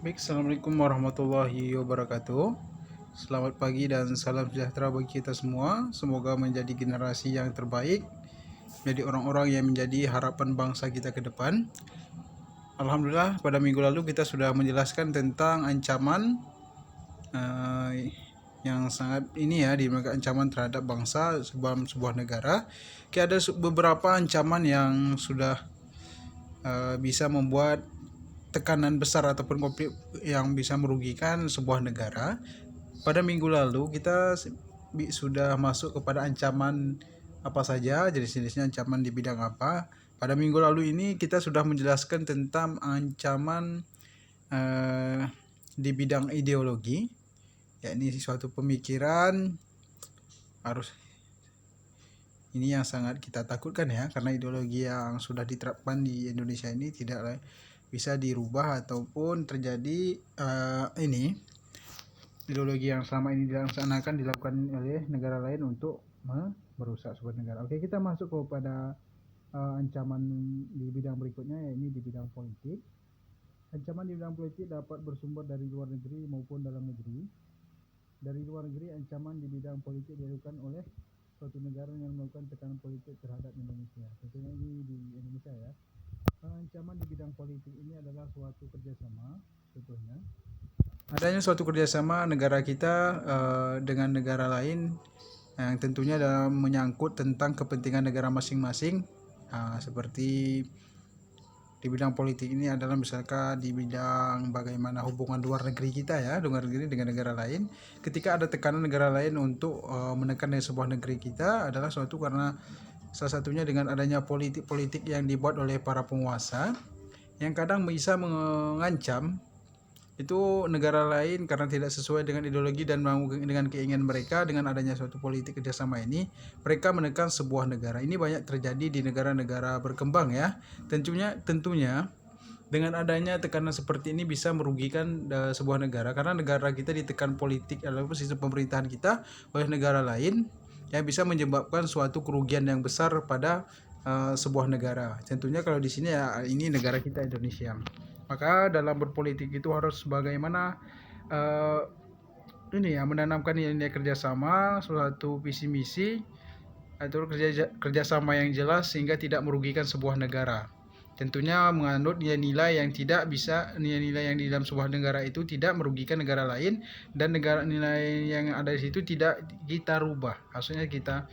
Baik, Assalamualaikum warahmatullahi wabarakatuh. Selamat pagi dan salam sejahtera bagi kita semua. Semoga menjadi generasi yang terbaik, menjadi orang-orang yang menjadi harapan bangsa kita ke depan. Alhamdulillah, pada minggu lalu kita sudah menjelaskan tentang ancaman yang sangat ini ya, dimana ancaman terhadap bangsa sebuah negara. Ada beberapa ancaman yang sudah bisa membuat tekanan besar ataupun konflik yang bisa merugikan sebuah negara. Pada minggu lalu kita sudah masuk kepada ancaman apa saja, jenis-jenisnya ancaman di bidang apa. Pada minggu lalu ini kita sudah menjelaskan tentang ancaman di bidang ideologi, yakni suatu pemikiran harus ini yang sangat kita takutkan ya, karena ideologi yang sudah diterapkan di Indonesia ini tidak bisa dirubah ataupun terjadi ideologi yang selama ini dilakukan oleh negara lain untuk merusak sebuah negara. Oke, kita masuk kepada ancaman di bidang berikutnya, yakni di bidang politik. Ancaman di bidang politik dapat bersumber dari luar negeri maupun dalam negeri. Dari luar negeri, ancaman di bidang politik dilakukan oleh suatu negara yang melakukan tekanan politik terhadap Indonesia. Contohnya ini di Indonesia ya. Ancaman di bidang politik ini adalah suatu kerjasama. Contohnya adanya suatu kerjasama negara kita dengan negara lain yang tentunya dalam menyangkut tentang kepentingan negara masing-masing, seperti di bidang politik ini adalah misalkan di bidang bagaimana hubungan luar negeri kita ya, luar negeri dengan negara lain. Ketika ada tekanan negara lain untuk menekan sebuah negeri kita adalah suatu karena salah satunya dengan adanya politik-politik yang dibuat oleh para penguasa yang kadang bisa mengancam itu negara lain karena tidak sesuai dengan ideologi dan dengan keinginan mereka. Dengan adanya suatu politik kerjasama ini, mereka menekan sebuah negara. Ini banyak terjadi di negara-negara berkembang ya. Tentunya dengan adanya tekanan seperti ini bisa merugikan sebuah negara, karena negara kita ditekan politik ataupun sistem pemerintahan kita oleh negara lain yang bisa menyebabkan suatu kerugian yang besar pada sebuah negara. Tentunya kalau di sini ya, ini negara kita Indonesia. Maka dalam berpolitik itu harus bagaimana menanamkan nilai kerjasama, suatu visi misi atau kerjasama yang jelas sehingga tidak merugikan sebuah negara. Tentunya menganut nilai-nilai yang tidak bisa, nilai-nilai yang di dalam sebuah negara itu tidak merugikan negara lain, dan nilai yang ada di situ tidak kita rubah. Maksudnya kita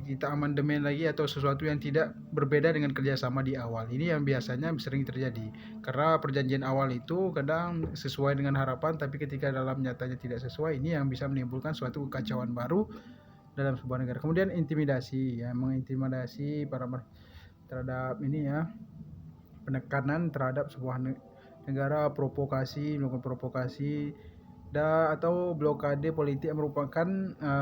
kita amandemen lagi atau sesuatu yang tidak berbeda dengan kerjasama di awal. Ini yang biasanya sering terjadi karena perjanjian awal itu kadang sesuai dengan harapan, tapi ketika dalam nyatanya tidak sesuai. Ini yang bisa menimbulkan suatu kekacauan baru dalam sebuah negara. Kemudian intimidasi ya, mengintimidasi terhadap ini ya, penekanan terhadap sebuah negara, melakukan provokasi atau blokade politik yang merupakan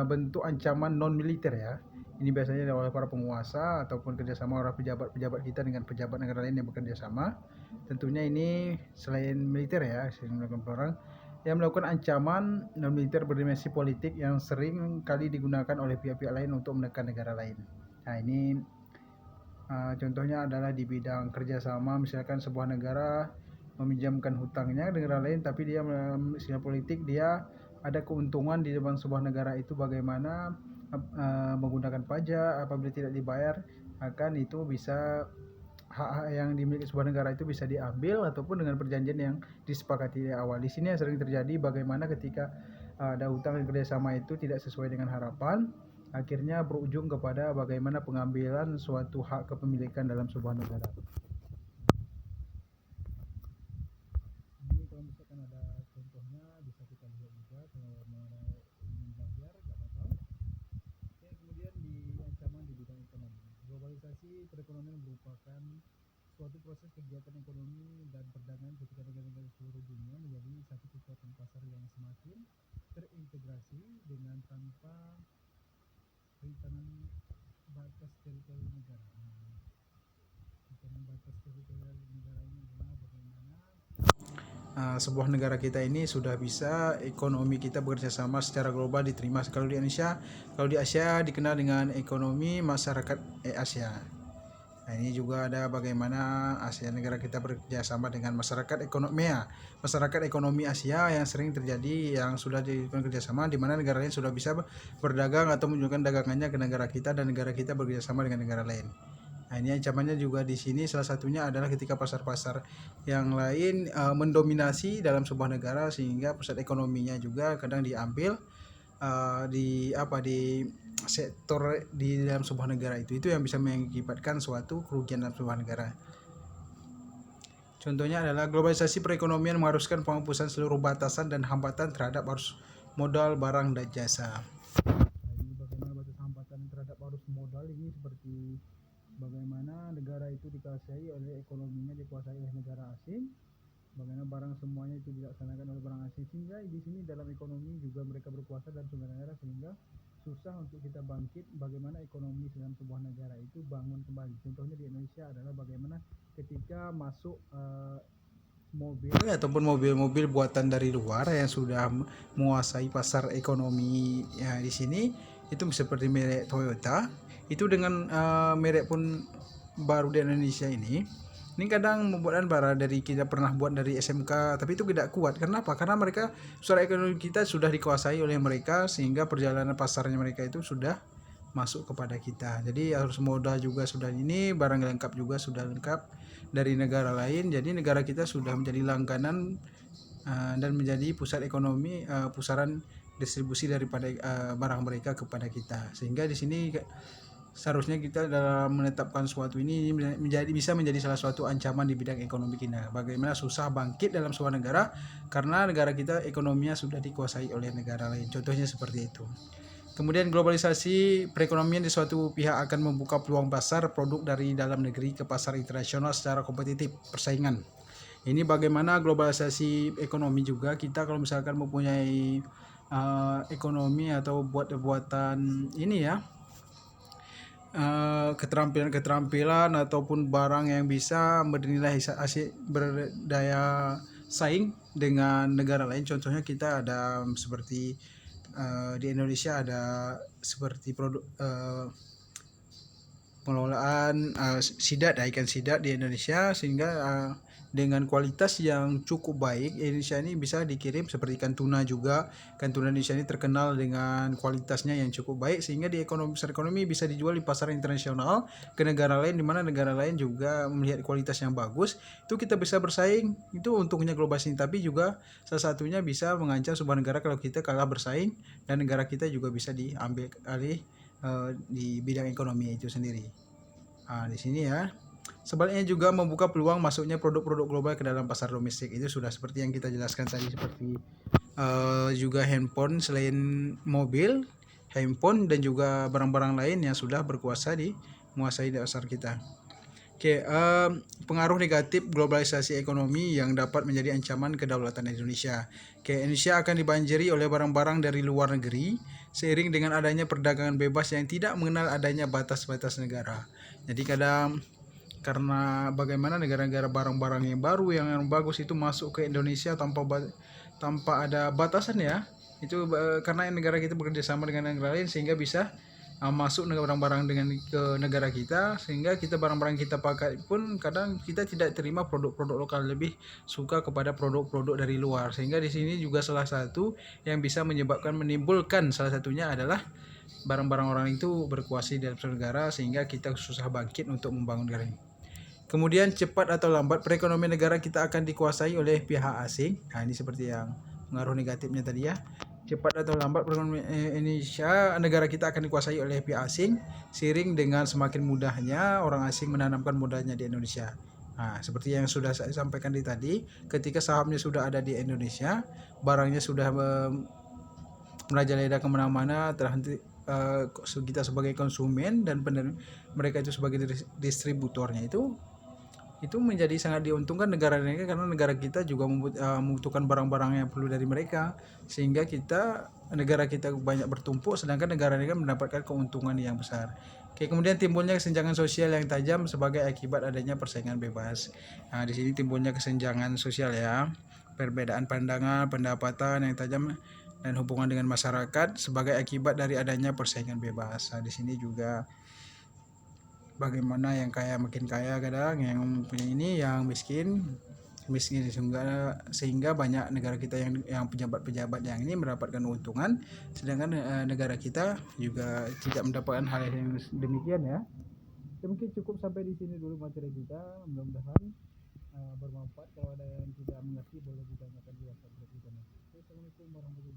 bentuk ancaman non militer ya. Ini biasanya oleh para penguasa ataupun kerjasama oleh pejabat-pejabat kita dengan pejabat negara lain yang bekerja sama. Tentunya ini selain militer ya, sering melakukan perang yang melakukan ancaman non militer berdimensi politik yang sering kali digunakan oleh pihak-pihak lain untuk menekan negara lain. Nah ini contohnya adalah di bidang kerjasama, misalkan sebuah negara meminjamkan hutangnya negara lain, tapi dia secara politik dia ada keuntungan di dalam sebuah negara itu, bagaimana menggunakan pajak apabila tidak dibayar, akan itu bisa hak-hak yang dimiliki sebuah negara itu bisa diambil ataupun dengan perjanjian yang disepakati di awal. Di sini yang sering terjadi bagaimana ketika ada hutang dan kerjasama itu tidak sesuai dengan harapan, akhirnya berujung kepada bagaimana pengambilan suatu hak kepemilikan dalam sebuah negara. Ini kalau misalkan ada contohnya bisa kita lihat juga, kalau mau ingin belajar nggak apa-apa. Oke, kemudian di ancaman di bidang ekonomi. Globalisasi perekonomian merupakan suatu proses kegiatan ekonomi dan perdagangan ketika negara-negara seluruh dunia menjadi satu kekuatan pasar yang semakin terintegrasi dengan tanpa perikanan batas teritorial negara. Perikanan batas teritorial negara ini adalah bagaimana sebuah negara kita ini sudah bisa ekonomi kita bekerja sama secara global diterima. Kalau di Asia dikenal dengan ekonomi masyarakat Asia. Nah, ini juga ada bagaimana Asia negara kita bekerja sama dengan masyarakat ekonomi ya. Masyarakat ekonomi Asia yang sering terjadi yang sudah dilakukan kerjasama di mana negara lain sudah bisa berdagang atau menunjukkan dagangannya ke negara kita dan negara kita bekerja sama dengan negara lain. Nah, ini ancamannya juga di sini salah satunya adalah ketika pasar-pasar yang lain mendominasi dalam sebuah negara sehingga pusat ekonominya juga kadang diambil di sektor di dalam sebuah negara itu yang bisa mengakibatkan suatu kerugian dalam sebuah negara. Contohnya adalah globalisasi perekonomian mengharuskan penghapusan seluruh batasan dan hambatan terhadap arus modal barang dan jasa. Ini bagaimana batas hambatan terhadap arus modal ini seperti bagaimana negara itu dikuasai oleh ekonominya dikuasai oleh negara asing, bagaimana barang semuanya itu dilaksanakan oleh barang asing sehingga di sini dalam ekonomi juga mereka berkuasa dalam sebuah negara sehingga susah untuk kita bangkit bagaimana ekonomi dalam sebuah negara itu bangun kembali. Contohnya di Indonesia adalah bagaimana ketika masuk mobil ataupun mobil-mobil buatan dari luar yang sudah menguasai pasar ekonomi ya, di sini itu seperti merek Toyota itu dengan merek pun baru di Indonesia ini kadang membuatkan bara dari kita pernah buat dari SMK tapi itu tidak kuat. Kenapa? Karena mereka secara ekonomi kita sudah dikuasai oleh mereka sehingga perjalanan pasarnya mereka itu sudah masuk kepada kita. Jadi harus modal juga sudah ini, barang lengkap juga sudah lengkap dari negara lain. Jadi negara kita sudah menjadi langganan dan menjadi pusat ekonomi, pusaran distribusi daripada barang mereka kepada kita. Sehingga di sini seharusnya kita dalam menetapkan suatu ini bisa menjadi salah suatu ancaman di bidang ekonomi kita. Bagaimana susah bangkit dalam sebuah negara karena negara kita ekonominya sudah dikuasai oleh negara lain. Contohnya seperti itu. Kemudian globalisasi perekonomian di suatu pihak akan membuka peluang pasar produk dari dalam negeri ke pasar internasional secara kompetitif persaingan. Ini bagaimana globalisasi ekonomi juga kita kalau misalkan mempunyai ekonomi atau buatan ini ya keterampilan ataupun barang yang bisa berdaya saing dengan negara lain. Contohnya kita ada seperti di Indonesia ada seperti produk pengelolaan sidat ikan sidat di Indonesia sehingga dengan kualitas yang cukup baik Indonesia ini bisa dikirim seperti ikan tuna juga. Ikan tuna Indonesia ini terkenal dengan kualitasnya yang cukup baik sehingga di ekonomi bisa dijual di pasar internasional ke negara lain di mana negara lain juga melihat kualitas yang bagus. Itu kita bisa bersaing. Itu untungnya globalisasi tapi juga salah satunya bisa mengancam sebuah negara kalau kita kalah bersaing dan negara kita juga bisa diambil alih di bidang ekonomi itu sendiri. Di sini ya. Sebaliknya juga membuka peluang masuknya produk-produk global ke dalam pasar domestik. Itu sudah seperti yang kita jelaskan tadi seperti juga handphone selain mobil, handphone dan juga barang-barang lain yang sudah berkuasa di menguasai pasar kita. Oke, pengaruh negatif globalisasi ekonomi yang dapat menjadi ancaman kedaulatan Indonesia. Oke, Indonesia akan dibanjiri oleh barang-barang dari luar negeri seiring dengan adanya perdagangan bebas yang tidak mengenal adanya batas-batas negara. Jadi kadang karena bagaimana negara-negara barang-barang yang baru yang bagus itu masuk ke Indonesia tanpa ada batasan ya. Itu karena negara kita bekerja sama dengan negara lain sehingga bisa masuk barang-barang dengan ke negara kita sehingga kita barang-barang kita pakai pun kadang kita tidak terima produk-produk lokal, lebih suka kepada produk-produk dari luar sehingga di sini juga salah satu yang bisa menimbulkan salah satunya adalah barang-barang orang itu berkuasa dalam suatu negara sehingga kita susah bangkit untuk membangun negara ini. Kemudian cepat atau lambat perekonomian negara kita akan dikuasai oleh pihak asing. Nah ini seperti yang pengaruh negatifnya tadi ya. Cepat atau lambat perekonomian Indonesia negara kita akan dikuasai oleh pihak asing seiring dengan semakin mudahnya orang asing menanamkan modalnya di Indonesia. Nah, seperti yang sudah saya sampaikan tadi, ketika sahamnya sudah ada di Indonesia, barangnya sudah merajalela kemana-mana, terhenti kita sebagai konsumen dan mereka itu sebagai distributornya itu menjadi sangat diuntungkan negara karena negara kita juga membutuhkan barang-barang yang perlu dari mereka sehingga negara kita banyak bertumpuk sedangkan negara mereka mendapatkan keuntungan yang besar. Oke, kemudian timbulnya kesenjangan sosial yang tajam sebagai akibat adanya persaingan bebas. Nah, di sini timbulnya kesenjangan sosial ya, perbedaan pandangan, pendapatan yang tajam dan hubungan dengan masyarakat sebagai akibat dari adanya persaingan bebas. Nah, di sini juga bagaimana yang kaya makin kaya, kadang yang punya ini yang miskin miskin, sehingga banyak negara kita yang pejabat-pejabat yang ini mendapatkan keuntungan, sedangkan negara kita juga tidak mendapatkan hal yang demikian ya. Ya mungkin cukup sampai di sini dulu materi kita, mudah-mudahan bermanfaat. Kalau ada yang tidak mengerti boleh ditanyakan di WhatsApp grup kita. Oke, assalamualaikum warahmatullahi wabarakatuh.